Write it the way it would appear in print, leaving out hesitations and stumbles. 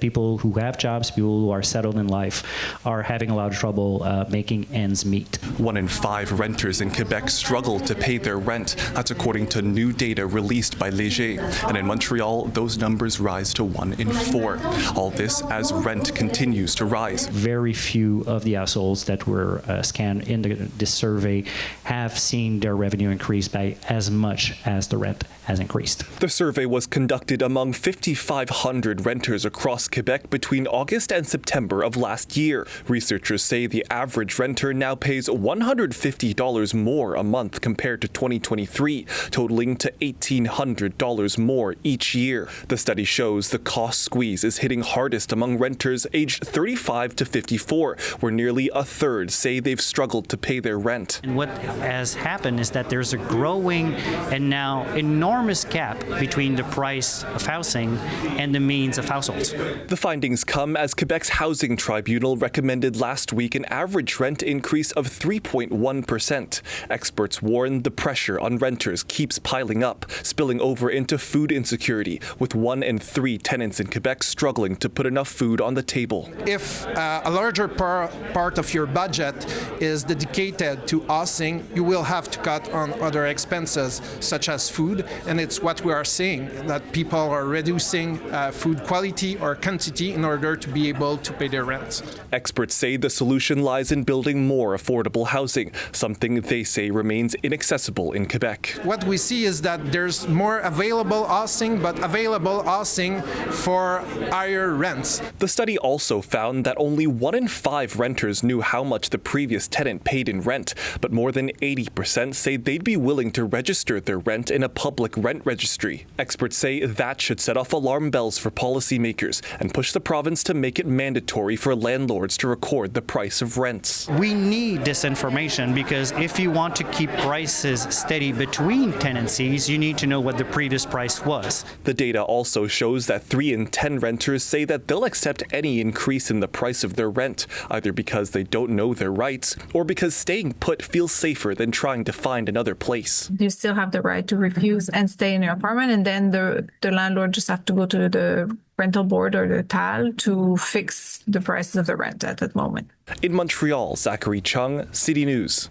People who have jobs, people who are settled in life, are having a lot of trouble making ends meet. 1 in 5 renters in Quebec struggle to pay their rent. That's according to new data released by Léger. And in Montreal, those numbers rise to 1 in 4. All this as rent continues to rise. Very few of the households that were scanned in this survey have seen their revenue increase by as much as the rent has increased. The survey was conducted among 5,500 renters across Quebec between August and September of last year. Researchers say the average renter now pays $150 more a month compared to 2023, totaling to $1,800 more each year. The study shows the cost squeeze is hitting hardest among renters aged 35 to 54, where nearly a third say they've struggled to pay their rent. And what has happened is that there's a growing and now enormous gap between the price of housing and the means of households. The findings come as Quebec's Housing Tribunal recommended last week an average rent increase of 3.1%. Experts warn the pressure on renters keeps piling up, spilling over into food insecurity, with 1 in 3 tenants in Quebec struggling to put enough food on the table. If a larger part of your budget is dedicated to housing, you will have to cut on other expenses, such as food, and it's what we are seeing, that people are reducing food quality or quantity in order to be able to pay their rent. Experts say the solution lies in building more affordable housing, something they say remains inaccessible in Quebec. What we see is that there's more available housing, but available housing for higher rents. The study also found that only 1 in 5 renters knew how much the previous tenant paid in rent, but more than 80% say they'd be willing to register their rent in a public rent registry. Experts say that should set off alarm bells for policymakers and push the province to make it mandatory for landlords to record the price of rents. We need this information because if you want to keep prices steady between tenancies, you need to know what the previous price was. The data also shows that 3 in 10 renters say that they'll accept any increase in the price of their rent, either because they don't know their rights or because staying put feels safer than trying to find another place. You still have the right to refuse and stay in your apartment, and then the landlord just have to go to the rental board or the TAL to fix the prices of the rent at that moment. In Montreal, Zachary Cheung, City News.